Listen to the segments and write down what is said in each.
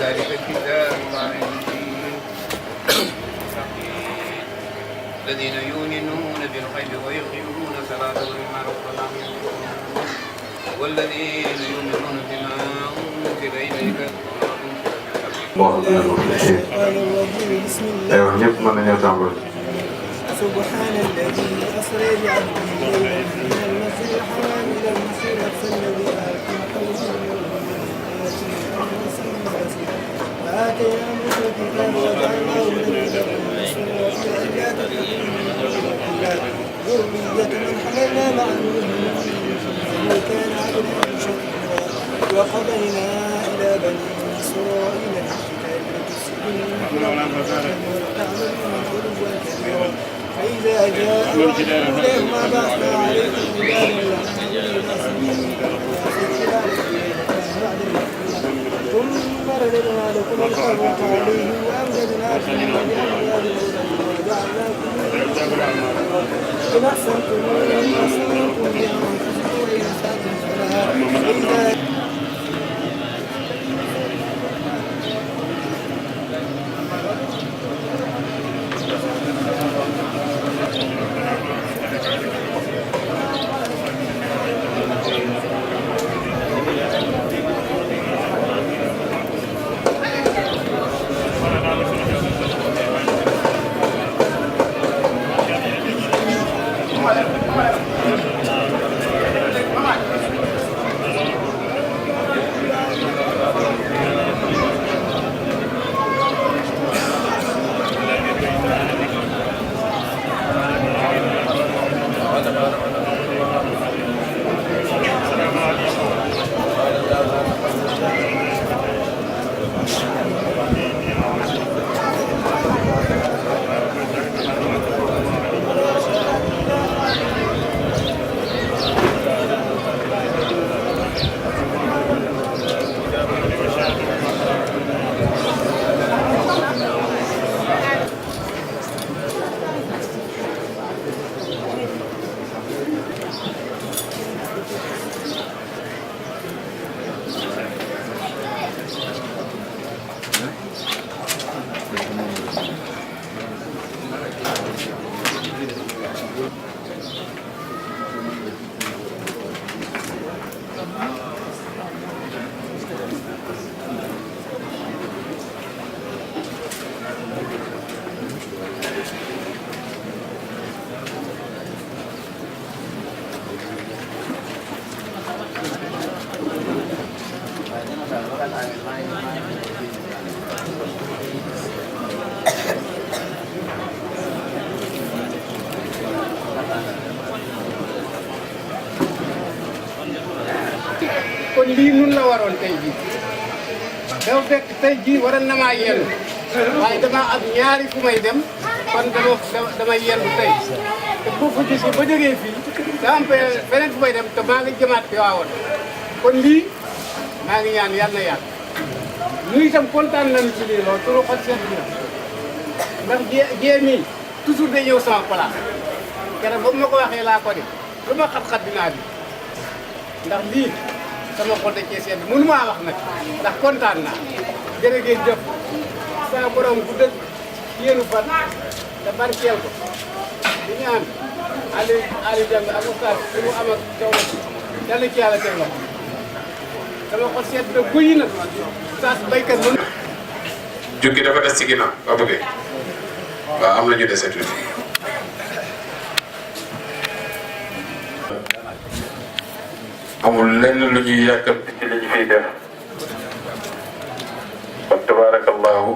ذلك الكتاب لا ريب فيه الذين يؤمنون بالغيب ويقيمون الصلاة ومما رزقناهم ينفقون والذين يؤمنون بما أنزل إليك aywa ñëpp mën nañoo tàmbali. سبحان الذي أسرى بعبده ليلا من المسجد الحرام إلى المسجد الأقصى الذي آتينا موسى الكتاب وجعلناه هدى ذرية من حملنا مع إنه كان عبدا شكورا وقضينا إلى بني إسرائيل فإذا جاء وعدهم ما بعثنا عليكم عبادا ثم رددنا لكم الخلق عليه وأمددناكم بأموال وجعلناكم إن أحسنتم بأنفسكم وإن أسأتم فلها kon lii nun la waroon tey jii dafa fekk tey jii waroon na maa yendu waaye dama am ñaari fu may dem kon damay yendu tey te bu fa gis ba jógee fii daa am feneen fu may dem te maa ngi jëmaat fi waawoon kon lii maa ngi ñaan yàlla na yàlla ñu itam kontaan nañu ci lii lool turu xol seet na ndax jee mii toujours day ñëw sama place keroog ba ma ko waxee laa ko def lu ma xat-xat dinaa bi ndax lii sama xol da cee seet mënu maa wax nag ndax kontaan naa jërëjëf jëf sa borom bu dëgg yéenu fan te barkeel ko di ñaan Aliou Dieng ak Oustaz fi mu am ak Diawla yal na ci yàlla teg loxo sama xol seet na guy nag Oustaz béykat mën jukki dafa des ci ginnaaw ba bëggee waaw am na ñu dese tuuti. amul lenn lu ñuy yàkkam ci li ñu fiy def kon tabarakallahu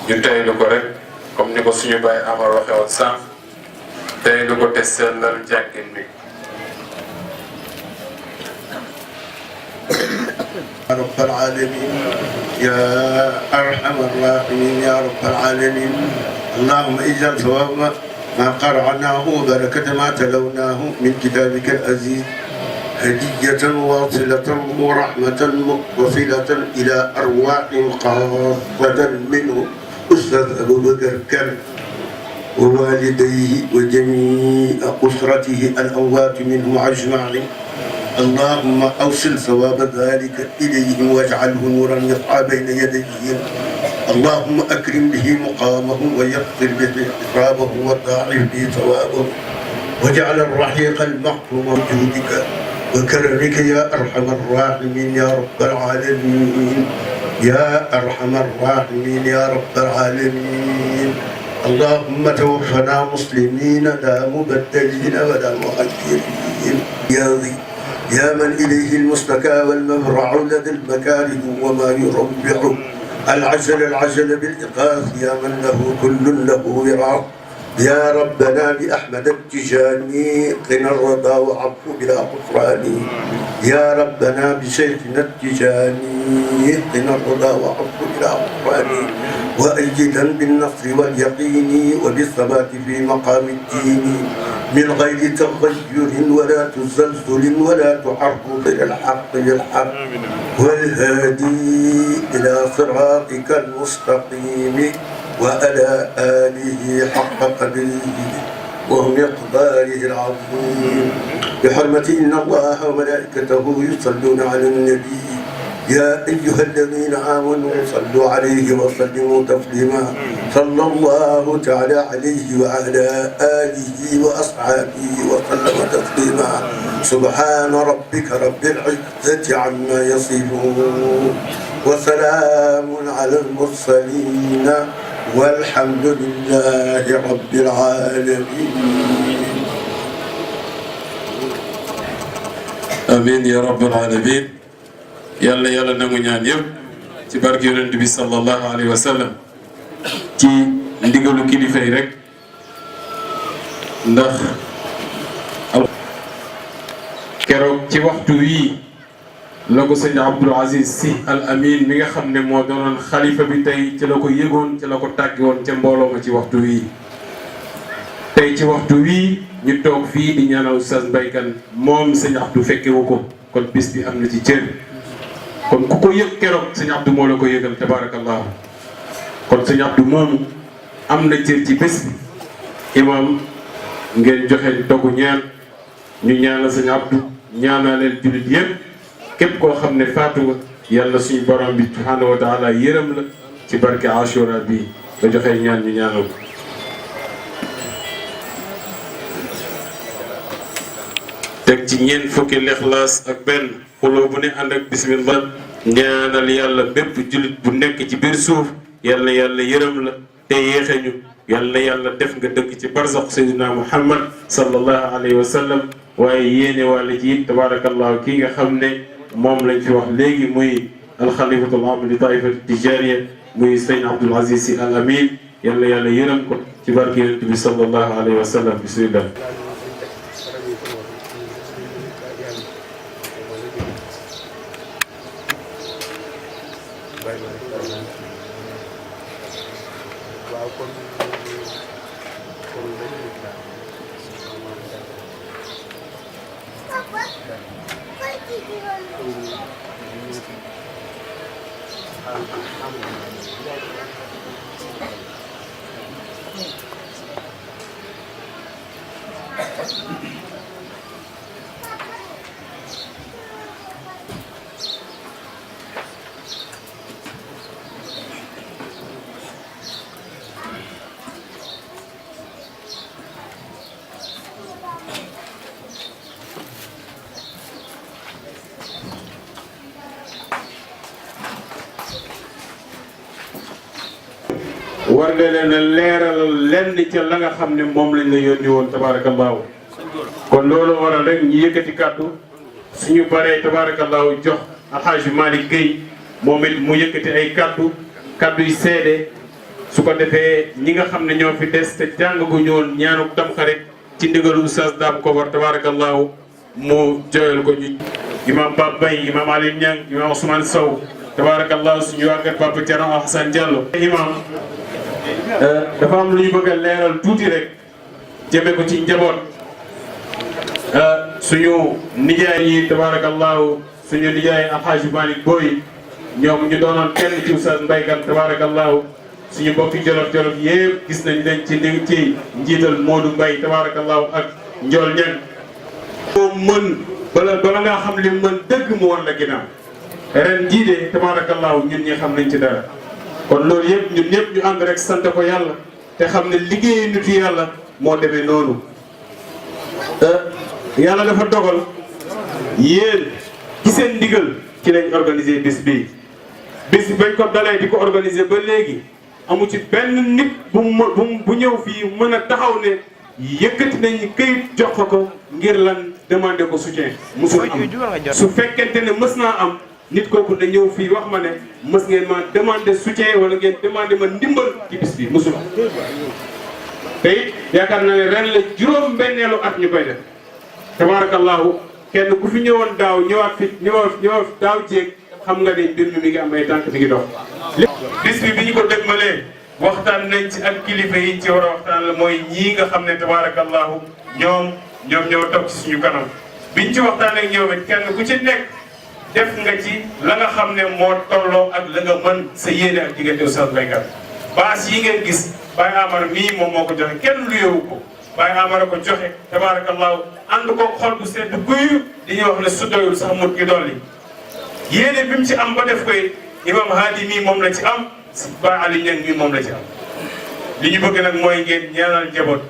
ñu teylu ko rek comme ni ko suñu baay Amar waxe woon sànq teylu ko te sellal jàngin bi. يا رب العالمين يا أرحم الراحمين يا رب العالمين اللهم اجعل ثواب ما قرأناه وبركة ما تلوناه من كتابك العزيز هدية واصلة ورحمة وصلة إلى أرواح خاصة منه أستاذ أبو بكر كرم ووالديه وجميع أسرته الأموات منهم أجمعين اللهم أوصل ثواب ذلك إليهم واجعله نورا يسعى بين يديهم. اللهم أكرم به مقامه ويغفر به إقرابه وضاعف به ثوابه واجعل الرحيق المحروم وجودك وكرمك يا أرحم الراحمين يا رب العالمين يا أرحم الراحمين يا رب العالمين. اللهم توفنا مسلمين لا مبدلين ولا مغيرين يا من إليه المستكى والمفرع لدى المكاره وما يربع العجل بالإقاث يا من له كل له وراء. يا ربنا بأحمد التجاني قنا الرضا وعفو بلا غفران. يا ربنا بشيخنا التجاني قنا الرضا وعفو بلا غفران. وأيدا بالنصر واليقين وبالثبات في مقام الدين من غير تغير ولا تزلزل ولا تحرك الحق بالحق والهادي إلى صراطك المستقيم وعلى آله حق قدره ومقداره العظيم. بحرمة إن الله وملائكته يصلون على النبي يا أيها الذين آمنوا صلوا عليه وسلموا تسليما. صلى الله تعالى عليه وعلى آله وأصحابه وسلم تسليما. سبحان ربك رب العزة عما يصفون وسلام على المرسلين والحمد لله رب العالمين. آمين يا رب العالمين. yàlla yàlla nangu ñaan yëpp ci barke yonent bi sallallahu alayhi wa sallam ci ndigalu kilifa yi rek ndax keroog ci waxtu wii la ko sëñ Abdoul Aziz Sy Al Amin mi nga xam ne moo doonoon xalifa bi tey ci la ko yëgoon ci la ko tàggi woon ca mbooloo ma ci waxtu wii. tey ci waxtu wii ñu toog fii di ñaanal Oustaz Mbaye Kane moom sëñ Abdou fekkewu ko kon bis bi am na ci cër. kon ku ko yëg keroog sëñ Abdou moo la ko yëgal tabarakallah. kon sëñ Abdou moomu am na cër ci bés bi. imam ngeen joxe dogu ñaan ñu ñaanal sëñ Abdou ñaanaleel jullit yëpp képp koo xam ne faatu nga yàlla suñu borom bi subhanahu wa taala yërëm la ci barke Ashura bi nga joxe ñaan ñu ñaanal ko. teg ci ñeent fukki lixlaas ak benn xuloo bu ne ànd ak bismillah ñaanal yàlla bépp jullit bu nekk ci biir suuf yàlla yàlla yërëm la te yéexe ñu yàlla yàlla def nga dëkk ci barzax sayyidina Muhammad sallallahu alayhi wa sallam. waaye yéene wàlla ci it tabarakallahu kii nga xam ne moom lañ fi wax léegi muy alxalifatul aam li taifati tijaniya muy sëñ Abdoul Aziz Sy Al Amin yàlla yàlla yërëm ko ci barke yonent bi sallallahu alayhi wa sallam. bismillah. war nga leen a leeralal lenn ca la nga xam ne moom lañ la yónni woon tabaarakallaahu. kon loolu waral rek ñu yëkkati kàddu suñu baree tabaarakallaahu jox Alxaaji Malick Gueye moom it mu yëkkati ay kàddu yu seede su ko defee ñi nga xam ne ñoo fi des te jàngaguñu woon ñaanu Tamxarit ci ndigalu Oustaz Dame Kobar tabaarakallaahu mu joyal ko ñu. imam Pape Baye imam Alim Niang imam Ousmane Sow tabaarakallaahu suñu wàggat Papa Thierno Alhassane Diallo. imam dafa am lu ñu bëgg a leeral tuuti rek jëme ko ci njaboot suñu nijaay yi tabarakallahu suñu nijaay Alxaaji Malick Boy ñoom ñu doonoon kenn ci Oustaz Mbaye Kane tabarakallahu suñu mbokki jolof-jolof yëpp gis nañ leen ci njiital Modou Mbaye tabarakallahu ak Ndiol Niang moo mën bala ngaa xam li mën dëgg mu war la ginnaaw ren jii de tabaarakallaahu ñun ñi xam nañ ci dara kon loolu yëpp ñun ñëpp ñu ànd rek sant ko yàlla te xam ne liggéeyu nitu yàlla moo demee noonu yàlla dafa dogal yéen ci seen ndigal ci lañ organiser bis bi bañ ko dalee di ko organiser ba léegi amu ci benn nit bu ñëw fii mën a taxaw ne yëkkati nañ këyit jox ko ngir lan demander ko soutien musul am su fekkente ne mës naa am nit kooku da ñëw fii wax ma ne mës ngeen ma demander soutien wala ngeen demander ma ndimbal ci bis bi musul am te it yaakaar naa ne ren la juróom-benneelu at ñu koy def tabaarakallaahu kenn ku fi ñëwoon daaw ñëwaat daaw jéeg xam nga ne mbir mi ngi am ay tànk mi ngi dox. bis bi ñu ko dégmalee waxtaan nañ ci ak kilifa yi ci war a waxtaan la mooy ñii nga xam ne tabaarakallaahu ñoom ñoo toog ci suñu kanam biñ ci waxtaan ak ñoom it kenn ku ci nekk def nga ci la nga xam ne moo tolloo ak la nga mën sa yéene ak diggante Oustaz Mbaye Kane baas yi ngeen gis Baye Amar mii moom moo ko joxe kenn lu yowu ko Baye Amar a ko joxe tabaarakallaahu ànd ko xol bu sedd guyu di ñuy wax ne su doyul sax mut ki dolli yéene bi mu ci am ba def koy imam Hadi mii moom la ci am Baye Ali Niang mii moom la ci am li ñu bëgg nag mooy ngeen ñaanal njaboot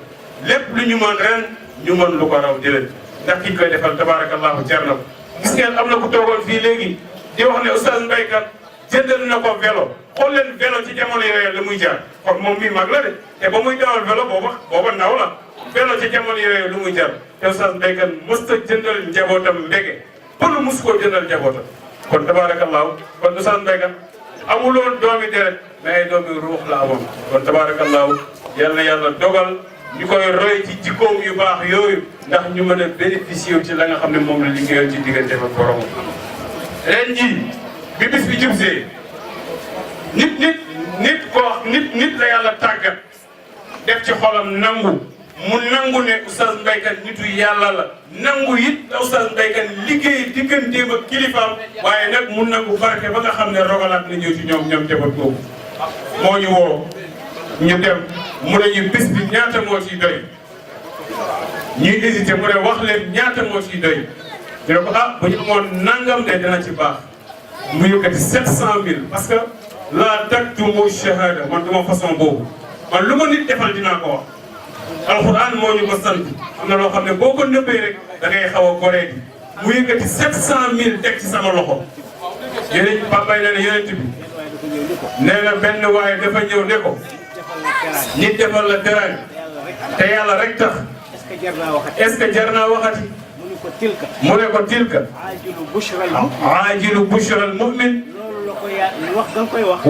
lépp lu ñu mën ren ñu mën lu ko raw déwén ndax kiñ koy defal tabaarakallaahu jar na ko gis ngeen am na ku toogoon fii léegi di wax ne Oustaz Mbaye Kane jëndal na ko vélo xool leen vélo ci jamono yooyu la muy jaar kon moom mii mag la de te ba muy dawal vélo booba ndaw la vélo ci jamono yooyu lu muy jaar te Oustaz Mbaye Kane mës ta jëndal njabootam mbége pour mus koo jëndal njabootam kon tabaarakallaahu kon Oustaz Mbaye Kane amuloon doomi deret mais ay doomi ruux la amoon kon tabaarakallaahu yàlla dogal ñu koy roy ci jikkoom yu baax yooyu ndax ñu mën a bénéficier ci la nga xam ne moom la liggéeyoon ci diggante ak borom ren jii bi bis bi jubsee nit la yàlla tàggat def ci xolam nangu mu nangu ne Oustaz Mbaye Kane nitu yàlla la nangu it Oustaz Mbaye Kane liggéey digganteem ak kilifaam waaye nag mu nangu barke ba nga xam ne rogalaat na ñëw ci ñoom jabat boobu moo ñu woo ñu dem mu ne ñu bis bi ñaata moo ciy doy ñuy hésité mu ne wax leen ñaata moo ciy doy ñu ne ko bu ñu amoon nangam de dana ci baax mu yëkkati 700000 parce que la taktumu shahada man duma façon boobu man lu ma nit defal dinaa ko wax alxuraan moo ñu ko sant am na loo xam ne boo ko nëbbee rek da ngay xaw a goree di mu yëkkati 700000 teg ci sama loxo yeneen papa yi ne yonent bi nee na benn waaye dafa ñëw ne ko nit defal la teraanga te yàlla rek tax est-ce que jar naa waxati mu ne ko tilka aajilu bushral mu'min wax ga nga koy wax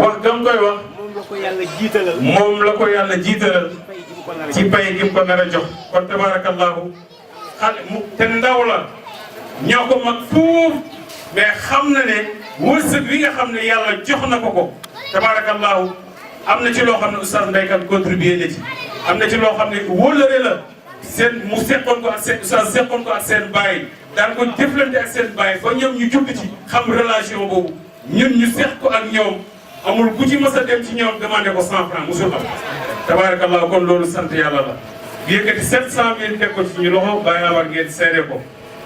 moom la ko yàlla jiitalal ci pay gi mu ko nar a jox kon tabaarakallaahu xale te ndaw la ñoo ko mag fuuf mais xam na ne wërsëg wi nga xam ne yàlla jox na ko tabaarakallaahu am na ci loo xam ne Oustaz Mbaye Kane contribué na ci am na ci loo xam ne wóllëre la mu seqoon ko ak seen Oustaz seqoon ko ak seen baay daan ko jëflante ak seen baay ba ñoom ñu judd ci xam relation boobu ñun ñu seq ko ak ñoom amul ku ci mës a dem ci ñoom demandé ko 100 francs musul am tabaarakallaahu kon loolu sant yàlla la yëkkati 700000 teg ko ci ñu loxo Baye Amar ngeen seede ko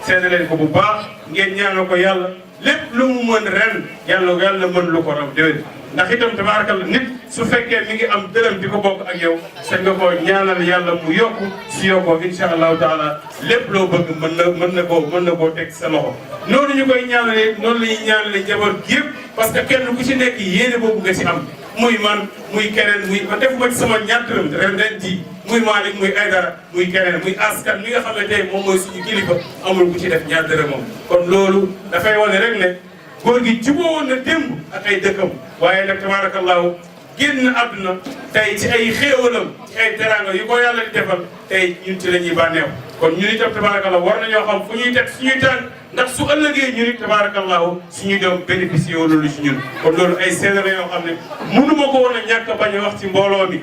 seede leen ko bu baax ngeen ñaanal ko yàlla lépp lu mu mën ren yàlla mën lu ko raw déwén ndax itam tabaarakallaa nit su fekkee mi ngi am dërëm di ko bokk ak yow sañ nga koo ñaanal yàlla mu yokku si yokkoo insha allahu taala lépp loo bëgg mën na koo teg sa loxo noonu ñu koy ñaanalee noonu la ñuy ñaanalee njaboot gi yëpp parce que kenn ku ci nekk yéene boobu nga ci am muy man muy keneen muy man defuma ci sama ñaar dërëm ren ji muy Malick muy Aydara muy keneen muy askan mi nga xam ne tey moom mooy suñu kilifa amul ku ci def ñaar dërëm moom kon loolu dafay wane rek ne góor gi jubóowoon na démb ak ay dëkkam waaye nag tabaarakallaahu génn àdduna tey ci ay xéewalam ci ay teraanga yu ko yàlla di defal tey ñun ci la ñuy bànneew kon ñun itam tabaarakallaahu war nañoo xam fu ñuy teg suñuy tànk ndax su ëllëgee ñun it tabaarakallaahu suñuy doom bénéficié wu loolu ci ñun kon loolu ay seede la yoo xam ne mënuma ko woon a ñàkk a bañ a wax ci mbooloo mi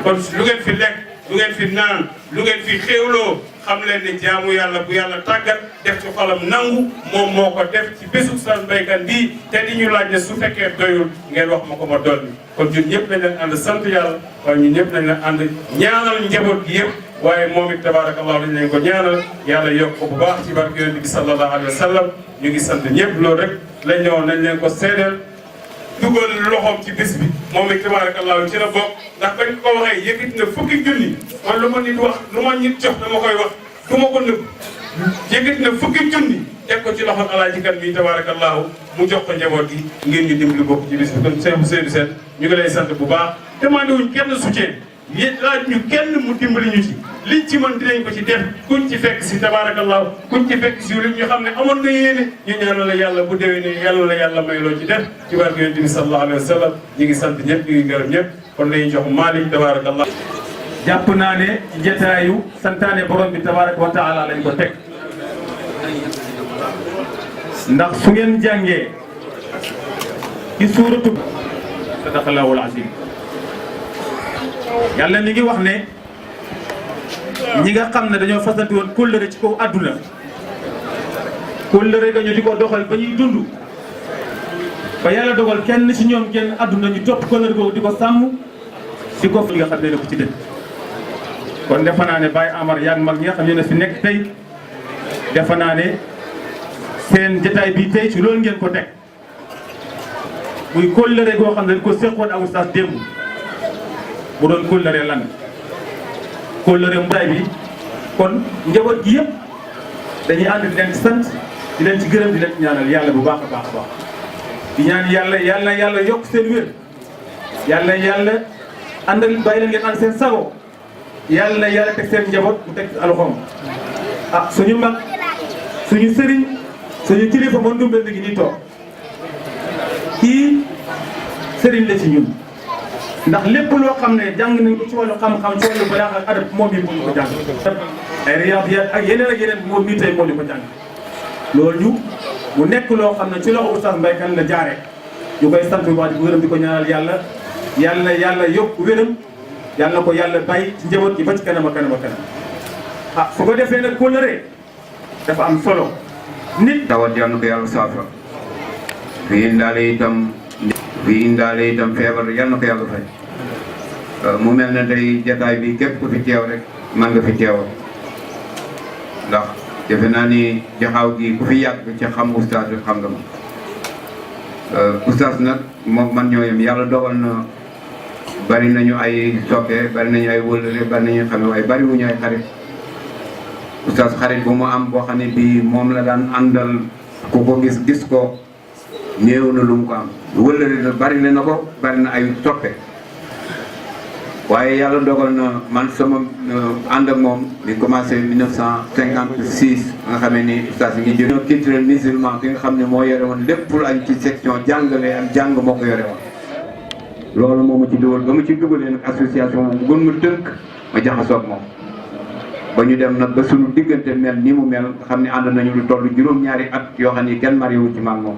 kon lu ngeen fi lekk lu ngeen fi naan lu ngeen fi xéewloo xam leen ne jaamu yàlla bu yàlla tàggat def ci xolam nangu moom moo ko def ci bésu Oustaz Mbaye Kane bii te di ñu laaj ne su fekkee doyul ngeen wax ma ko ma dolli kon ñun ñëpp nañ leen ànd sant yàlla waaye ñun ñëpp nañ leen ànd ñaanal njaboot gi yëpp waaye moom it tabarakallahu dañ leen ko ñaanal yàlla yokk ko bu baax ci barke yonent bi sallallahu alayhi wa sallam ñu ngi sant ñëpp loolu rek lañ ñëwoon nañ leen ko seedeel dugal loxoom ci bés bi moom it tabarakallahu ci la bokk ndax bañ ko waxee yëkkati na fukki junni man lu ma nit wax lu ma nit jox dama koy wax du ma ko nëbb yëkkati na fukki junni teg ko ci loxoom alaaji kan bi tabarakallahu mu jox ko njaboot gi ngir ñu dimbali bokk ci bis bi kon Cheikh Seydou Sène ñu ngi lay sant bu baax demandé wuñ kenn soutien laaj ñu kenn mu dimbali ñu ci liñ ci mën dinañ ko ci def kuñ ci fekk si tabarakallahu kuñ ci fekk si li ñu xam ne amoon nga yéene ñu ñaanal la yàlla bu déwénee yàlla la yàlla may loo ci def ci barke yonent bi sallallahu alayhi wa sallam ñu ngi sant ñëpp ñu ngi gërëm ñëpp kon dañuy jox Malick tabarakallahu jàpp naa ne ci jataayu santaane borom bi tabaraka wa taala lañ ko teg ndax su ngeen jàngee ci suuratu sadaqallahul azim yàlla mi ngi wax ne ñi nga xam ne dañoo fasante woon kóllëre ci kaw àdduna kóllëre ga ñu di ko doxal ba ñuy dund ba yàlla dogal kenn ci ñoom génn àdduna ñu topp kóllëre googu di ko sàmm di ko li nga xam ne ko ci dëkk kon defe naa ne Baye Amar yaag mag ñi nga xam ne fi nekk tey defe naa ne seen jotaay bi tey ci loolu ngeen ko teg muy kóllëre goo xam ne dañ ko seqoon ak oustaz démb bu doon kóllëre lan kóllëre mbaay bi kon njaboot gi yëpp dañuy ànd di leen sant di leen ci gërëm di leen ci ñaanal yàlla bu baax a baax a baax di ñaan yàlla yokk seen wér yàlla àndal bàyyi leen ngeen ànd seen sago yàlla teg seen njaboot mu teg alxom suñu mag suñu sëriñ suñu kilifa moo ndumbel gi ñuy toog kii sëriñ la ci ñun ndax lépp loo xam ne jàng nañ ko ci wàllu xam-xam ci wàllu balaax ak adab moom mii moo ñu ko jàng ay riyaadiyat ak yeneen moom mii tey moo ñu ko jàng loolu mu nekk loo xam ne ci loxo Oustaz Mbaye Kane la jaare ñu koy sant bu baax di ko gërëm di ko ñaanal yàlla yokk wéram yàlla ko yàlla bàyyi ci njaboot gi ba ci kanam a kanam a kanam su ko defee nag kóllëre dafa am solo nit tawat yal na ko yàlla saafara fii indaale itam feebar yal na ko yàlla fay mu mel ne day jataay bi képp ku fi teew rek man nga fi teewal ndax defe naa ni jaxaaw gi ku fi yàgg ci xam oustaz rek xam nga ma oustaz nag moom man ñoo yem yàlla dogal na bari nañu ay soppe bari nañu ay wëllëre bari nañu xam ne waaye bari wuñu ay xarit oustaz xarit bu mu am boo xam ne bii moom la daan àndal ku ko gis ko néew na lu mu ko am wëllëre na bari na ko bari na ay soppe waaye yàlla dogal na man sama ànd ak moom di commencé 1956 nga xamee ni oustaz yi ngi jóge culturel musulman ki nga xam ne moo yore woon lépp lu añ ci section jàngale ak jàng moo ko yore woon loolu moo ma ci dugal ba mu ci dugalee nag association bu gën ma tënk ma jaxasoo ak moom ba ñu dem nag ba suñu diggante mel ni mu mel nga xam ne ànd nañu lu toll juróom-ñaari at yoo xam ni kenn mariwu ci maag moom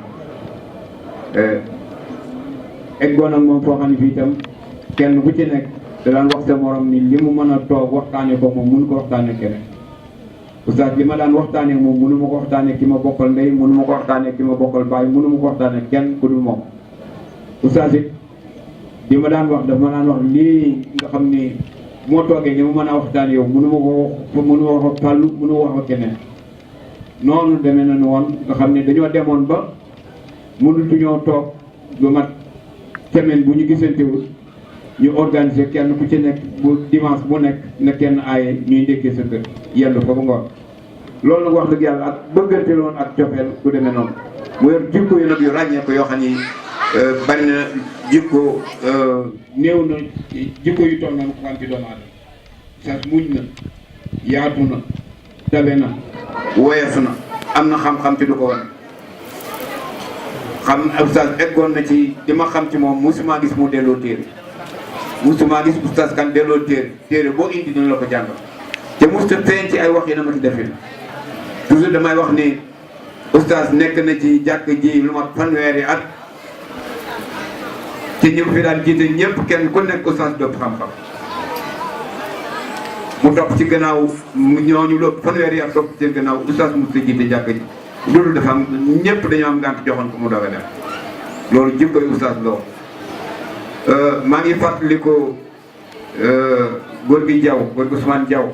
eggoon ak moom foo xam ne fii itam kenn ku ci nekk da daan wax sa morom ni li mu mën a toog waxtaane ko moom mënu ko waxtaane keneen oustaz li ma daan waxtaane moom mënu ma ko waxtaane ki ma bokkal ndey mënu ma ko waxtaane ki ma bokkal baay mënu ma ko waxtaane kenn ku dul moom oustaz it li ma daan wax dafa ma daan wax lii nga xam ni moo toogee ni ma mën a waxtaan yow mënu ma wax ak Fallou mënu ma wax ak keneen noonu demee nañu woon nga xam ne dañoo demoon ba mënutuñoo toog lu mat semaine bu ñu gisantewul ñu organiser kenn ku ci nekk bu dimanche bu nekk na kenn aaye ñuy ndekkee sa kër yendu fa ba ngoon loolu nag wax dëgg yàlla ak bëggante loon ak cofeel ku demee noonu mu yor jikko yu nag yu ràññee ko yoo xam ni bari na jikko néew na jikko yu toll noonu ko am ci doomu aadama sax muñ na yaatu na tabe na woyof na am na xam-xam ci du ko wane xam oustaz eggoon na ci li ma xam ci moom musuma gis mu delloo téere musuma gis oustaz kan delloo téere boo indi dina la ko jàngal te musta feeñ ci ay wax yi na ma ci defin toujours damay wax ni oustaz nekk na ci jàkk ji lu mat fanweeri at te ñëpp fi daan jiite ñëpp kenn ku nekk oustaz dopp xam-xam mu topp ci gannaaw ñooñu lépp fanweeri at topp ci gannaaw oustaz musta jiite jàkk ji loolu dafa am ñëpp dañoo am ngànt joxoon ko mu doog a dem loolu jikkoy oustaz loo maa ngi fàttali ko góor gi Ousmane Diaw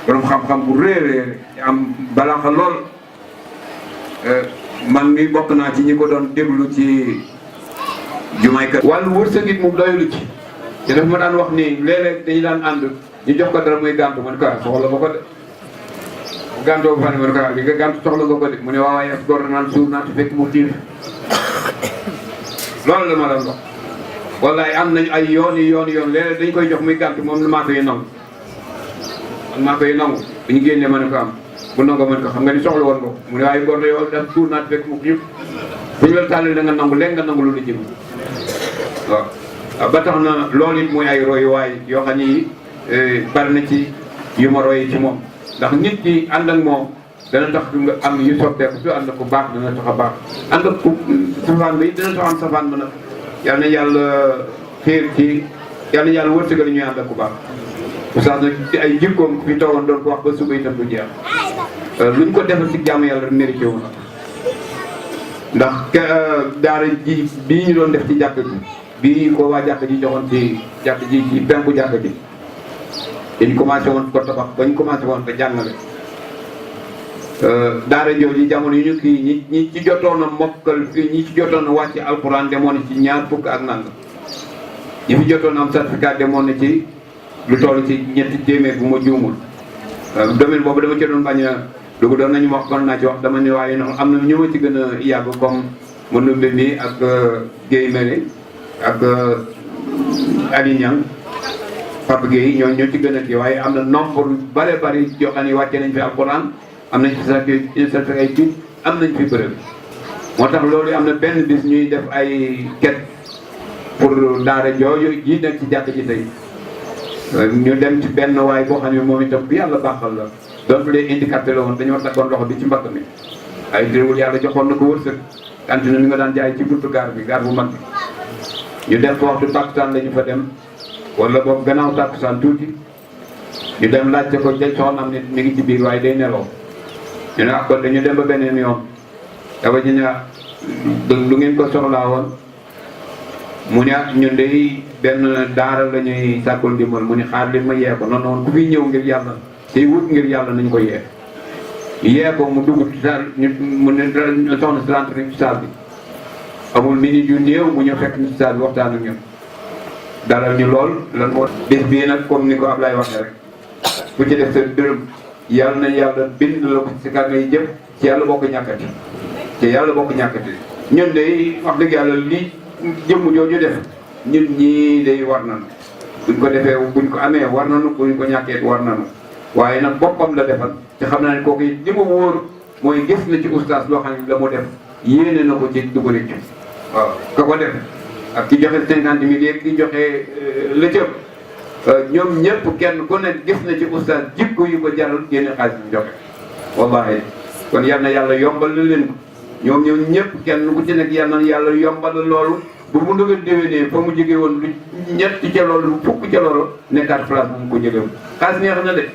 borom xam-xam bu réeree am balaaxa lool man mi bokk naa ci ñi ko doon déglu ci jumaay kër wàllu wërsëg it mu doylu ci te daf ma daan wax ni léeg-léeg dañu daan ànd ñu jox ko dara muy gàntu man ko soxla ba ko de gàntoo ba fa ne man ko li nga gàntu soxla nga ko de mu ne waaw waaye góor naan suur naa te fekk mu xiif loolu la ma doon wax wallaay am nañu ay yoon léeg-léeg dañ koy jox muy gàntu moom maa koy nangu man maa koy nangu bu ñu génnee ma ne ko am bu nangu mën ko xam nga ni soxla woon ko mu ne waaye góor yow daf suur naa te fekk mu xiif bu ñu la tànnee da nga nangu léegi nga nangu lu la jëm waaw ba tax na loolu it mooy ay royuwaay yoo xam ni bari na ci yu ma roy ci moom ndax nit ki ànd ak moom dana tax nga am yu soppeeku su ànd ak ku baax dana tax a baax ànd ak ku safaan bi dana tax am safaan ba nag yal na yàlla xiir ci yal na yàlla wërsëgal ñuy ànd ak ku baax oustaz nag ci ay jikkoom fi toogoon doon ko wax ba suba itam du jeex luñ ko defal ci jaamu yàlla mérité wu na ndax daara ji bii ñu doon def ci jàkk ji bii ko waa jàkk ji joxoon ci jàkk ji ci penku jàkk ji dañ commencé woon ko tabax bañ commencé woon ko jàngale daara jooju jamono yu ñu kii ñi ci jotoon a mokkal fii ñi ci jotoon a wàcc alxuraan demoon na ci ñaar fukk ak nangam ñi fi jotoon am certificat demoon na ci lu toll ci ñetti téeméer bu ma juumul domaine boobu dama ci doon bañ a dugg doon nañu wax kon naa ci wax dama ne waaye nag am na ñu ma ci gën a yàgg comme Manoumbe mi ak Guèye Mele ak Ali Niang Papa Guèye ñoo ci gën a kii waaye am na nombre bare bari yoo xam ne wàcce nañ fi alxuraan am nañ fi certificat am nañ fi bërëb moo tax loolu am na benn bis ñuy def ay quête pour daara jooju ji nekk ci jàkk ji tey ñu dem ci benn waay boo xam ne moom itam bi yàlla baaxal la donc les indicateur la woon dañoo takkoon loxo bi ci mbagg mi ay déwul yàlla joxoon na ko wërsëg cantine mi nga daan jaay ci buntu gaar bi gaar bu mag bi ñu dem fa waxtu takkusaan la ñu fa dem wala boobu gannaaw takkusaan tuuti ñu dem laajte ko jël soxnaam nit mi ngi ci biir waaye day nelaw ñu ne kon dañu dem ba beneen yoon dafa ñu ne lu ngeen ko soxlaa woon mu ne ñun de benn daara la ñuy sàkkul dimbal mu ne xaar li ma yee ko noonu woon ku fi ñëw ngir yàlla tey wut ngir yàlla nañ ko yee ko mu dugg ci saal mu ne soxna si rentré ci saal bi amul minute yu néew mu ñëw fekk ñu ci saal bi waxtaan ak ñun dalal ñu lool lan moo bés bii nag comme ni ko Ablaye waxee rek ku ci def sa dërëm yàlla na yàlla bind la ko si ka ngay jëf ci yàlla boo ko ñàkkati ci yàlla boo ko ñàkkati ñun day wax dëgg yàlla li jëmm jooju def ñun ñii day war nañu buñ ko defee buñ ko amee war nañu buñ ko ñàkkee war nañu waaye nag boppam la defal te xam naa ne kooku li ma wóor mooy gis na ci oustaz loo xam ne la mu def yéene na ko ci dugg rëcc waaw ka ko def ak ki joxe 50 000 yeeg ki joxe la cëpp ñoom ñëpp kenn ku ne gis na ci oustaz jikko yu ko jaral génne xaalis bi joxe wallahi kon yal na yàlla yombal na leen ko ñoom ñëpp kenn ku ci nekk yal na yàlla yombal loolu bu mu ndëgën déwénee fa mu jógee woon lu ñett ca loolu lu fukk ca loolu nekkaat place bu mu ko jógee woon xaalis neex na de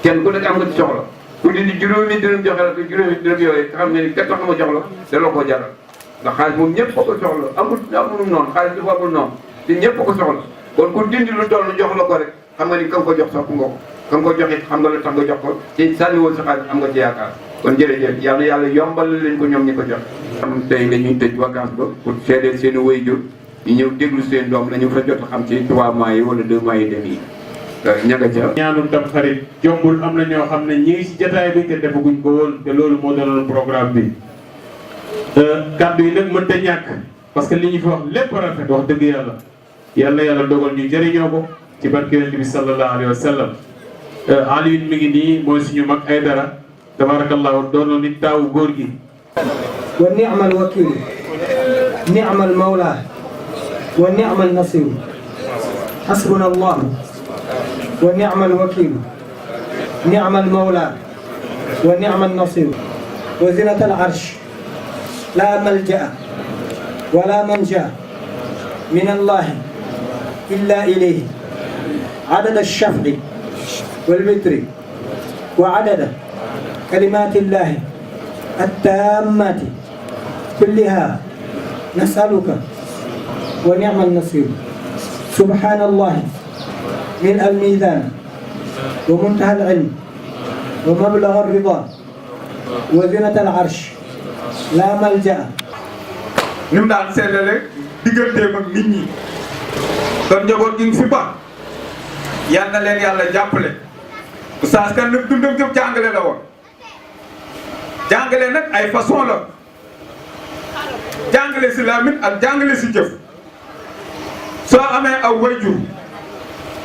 kenn ku nekk am nga ci soxla ku di juróomi dërëm joxe la ko juróomi dërëm yooyu xam ne ni kat tax ma jox la da la koo jaral ndax xaalis moom ñëpp ko soxla amul noonu xaalis dafa amul noonu te ñëpp ko soxla kon ku dindi lu toll jox la ko rek xam nga ni ka nga ko jox sax nga ko ka nga ko jox it xam nga la tax nga jox ko te sànni woon sa xaalis am nga ci yaakaar kon jërëjëf yal na yàlla yombal leen ko ñoom ñi ko jox am tey dañuy tëj vacance ba pour seedeel seen i waajur ñu ñëw déglu seen doom la ñu fa jot a xam ci 3 mois yi wala 2 mois yi dem yi ñaga ca ñaanul tam xarit jombul am na ñoo xam ne ñi ngi si jataay bi te defaguñ ko woon te loolu moo doonoon programme bi kàddu yi nag mënta ñàkk parce que li ñu fi wax lépp rafet wax dëgg yàlla dogal ñu jëriñoo ko ci barke yonent bi sallallahu alayhi wa sallam Alioune mi ngi nii mooy suñu mag ay dara tabarakallahu doonoon ni taawu góor gi wa ni'mal wakil ni'mal mawla wa ni'mal nasir hasbuna allah wa ni'mal wakil ni'mal mawla wa ni'mal nasir wa zinat al arsh la malja'a wa la manja min allah illa ilayhi adada ash-shaf'i wal witri wa adada كلمات الله التامات كلها نسألك ونعم النصير سبحان الله ملء الميزان ومنتهى العلم ومبلغ الرضا وزنة العرش لا ملجأ. ni mu daan sellale digganteem ak nit ñi kon njaboot gi fi ba yal na leen yàlla jàppale. Oustaz Kane nag dundam jëpp jàngale la woon jàngale nag ay façon la jàngale si làmmiñ ak jàngale si jëf soo amee aw wayjur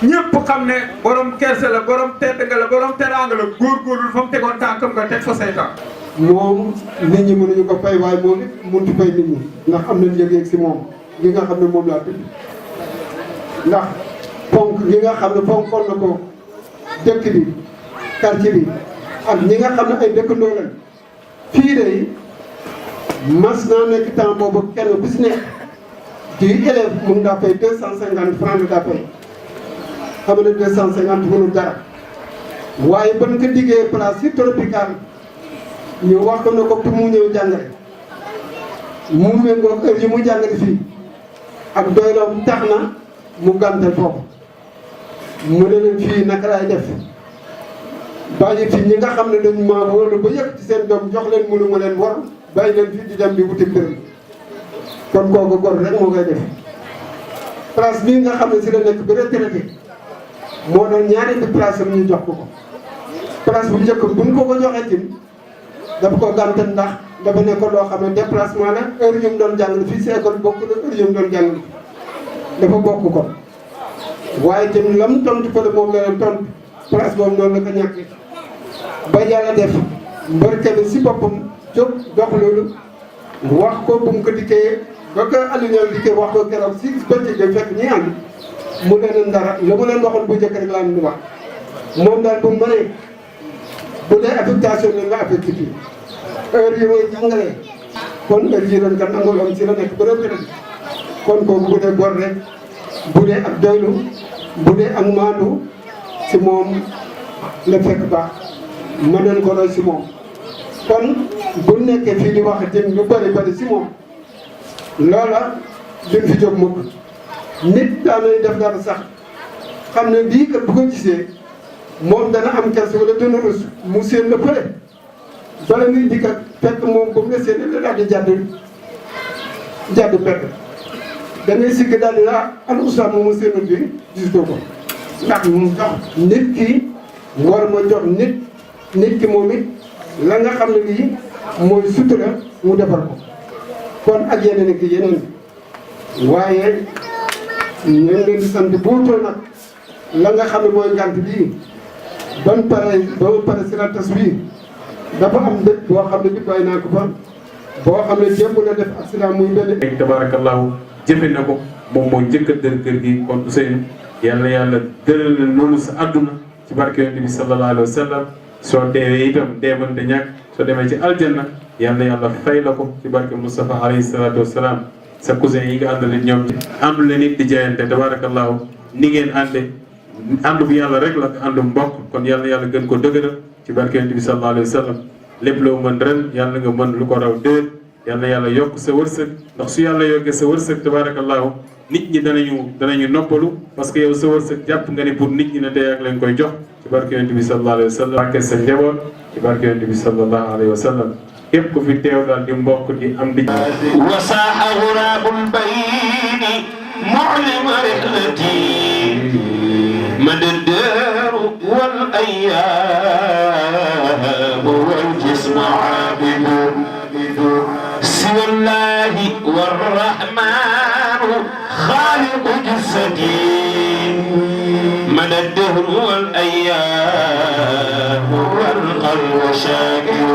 ñëpp xam ne borom kerse la borom tedd nga la borom teraanga la góorgóorlu fa mu tegoon tànkam nga teg fa say tànk. moom nit ñi mënuñu ko fay waaye moom it mënut a fay nit ñi ndax am nañ yëg-yëg si moom gi nga xam ne moom laa tudd ndax fonk gi nga xam ne fonkoon na ko dëkk bi quartier bi ak ñi nga xam ne ay dëkkandoo lañ fii de mas naa nekk temps boobu kenn bu si nekk di élève mun ngaa fay 250 francs la daa fay xam ne 250 mënul dara waaye ban ko diggee place si tropical ñu wax ko ne ko pour mu ñëw jàngale mu méngoo heure yi mu jàngale fii ak doyloom tax na mu gàntal foofu mu ne leen fii naka laay def bàyyi fi ñi nga xam ne dañu maa wóolu ba yëg ci seen doom jox leen mënu ma leen war bàyyi leen fii di dem di wuti mbërëm kon kooku gor rek moo koy def place bii nga xam ne si la nekk ba retraité moo doon ñaareelu place am ñu jox ko ko place bu njëkk buñ ko ko joxee tim dafa ko gàntal ndax dafa nekkoon loo xam ne déplacement la heure yu mu doon jàngale fii si école bokk na heure yu mu doon jàngale dafa bokk ko waaye tamit lam tontu ko de moom la leen tontu place boobu noonu la ko ñàkk ba yàlla def mbarke bi si boppam jóg dox loolu wax ko bu mu ko dikkee ba ko Aliou dikkee wax ko keroog si bëccëg day fekk ñi ànd mu leen dara la mu leen waxoon bu njëkk rek laa leen di wax moom daal bu mu mënee bu dee affectation bi nga affecté fii heure yi muy jàngalee kon heure yi doon kat nangaloon si la nekk ba retraité kon kooku bu dee gor rek bu dee ak doylu bu dee ak maandu si moom la fekk baax ma doon ko roy si moom kon bu nekkee fii di wax jëm lu bëri si moom loola duñ fi jóg mukk nit daanay def dara sax xam ne bii kat bu ko gisee moom dana am kerse wala dana rus mu séen la pële bala muy dikkat fekk moom bu mu la séenee la daal di jàdd perte da ngay sigg daal di la al ustaas moom mu séenul bi gisutoo ko ndax mu jox nit ki war ma jox nit ki moom it la nga xam ne lii mooy sutura mu defar ko kon ak yeneen ak yeneen waaye ñu ngi leen di sant buutoo nag la nga xam ne mooy ngant bii ba mu pare si la tas bii dafa am dëkk boo xam ne bi bàyyi naa ko fa boo xam ne jéem la def accident muy benn. tabarakallahu jëfe na ko moom moo njëkk a dër kër gi kon Ousseynou yàlla yàlla dëral la noonu sa àdduna ci barke yonent bi sallallahu alayhi wa sallam soo deewee itam deemante ñàkk soo demee ci aljanna yàlla yàlla fay la ko ci barke Moustapha alayhi salaatu wa salaam sa cousin yi nga àndale ñoom ci àndu leen it di jaayante tabarakallahu ni ngeen ànde àndu bu yàlla rek la àndu mbokk kon yàlla yàlla gën ko dëgëral ci barke yonent bi sallallahu alayhi wa sallam lépp loo mën ren yàlla nga mën lu ko raw déet yàlla yàlla yokk sa wërsëg ndax su yàlla yokkee sa wërsëg tabarakallahu nit ñi danañu noppalu parce que yow sa wërsëg jàpp nga ni pour nit ñi ne tey ak leen koy jox ci barke yonent bi sallallahu alayhi wa sallam barke sa njaboot ci barke yonent bi sallallahu alayhi wa sallam képp ku fi teew daal di mbokk di am di wasaaxa guraabul bayni mu'lim rihlati madaddaru wal ayyaamu wal jismu aabidu siwallahi warrahmanu خالق جسدي مدى الدهر والأيام والقلب شاكر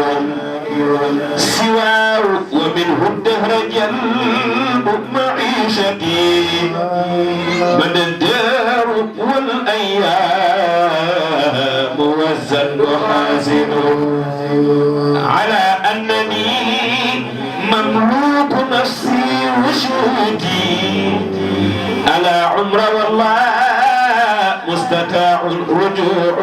سواه ومنه الدهر جلب معيشتي مدى الدهر والأيام والزل حازن على أنني مملوك نفسي وشهودي على عمر والله مستطاع الرجوع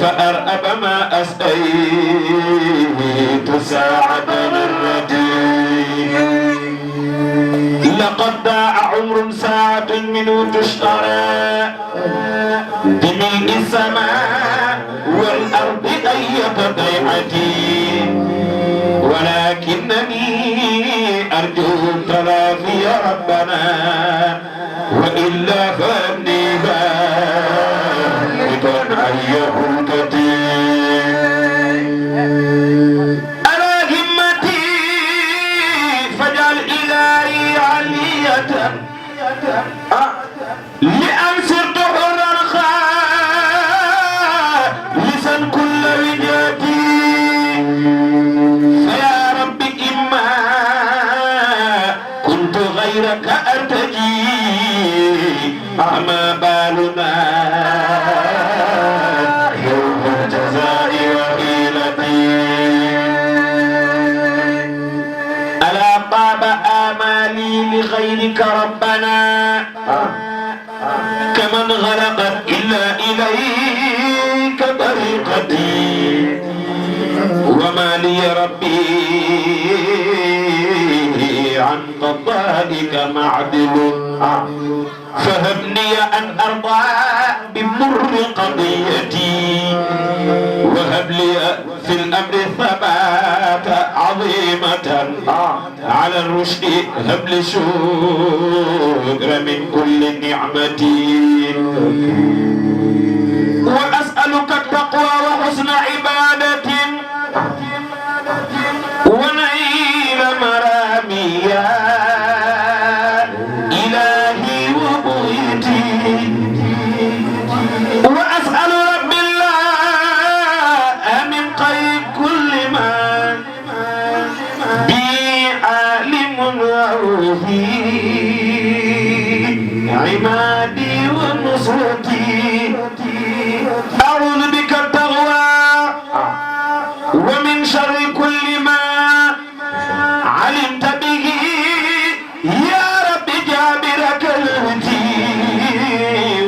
فأرأب ما أسأيت ساعة الردي لقد ضاع عمر ساعة منه تشترى بملء السماء والأرض غاية ضيعتي ولكنني أرجو التلافي يا ربنا وإلا فإني بائد عن يهودتي على همتي فاجعل إلهي علية لأن صرت حرا خالصا كل وجهتي فيا رب إما كنت غيرك أرتجي أما بالنا يوم الجزاء وحيلتي ألا طاب آمالي لغيرك ربنا كمن غلقت إلا إليك طريقتي وما لي ربي عن قضائك معدل فهبني أن أرضى بمر قضيتي وهب لي في الأمر ثبات عظيمة على الرشد هب لي شكر من كل نعمتي وأسألك التقوى وحسن عبادة ونيل مرامي يا إلهي وبغيتي وأسأل رب الله من قيد كل ما بي عالم وعوفي عمادي ونصرتي أعوذ بك التغوى ومن شر كل ما علمت به يا رب جابر كلمتي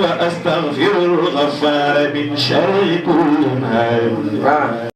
وأستغفر الغفار من شر كل ما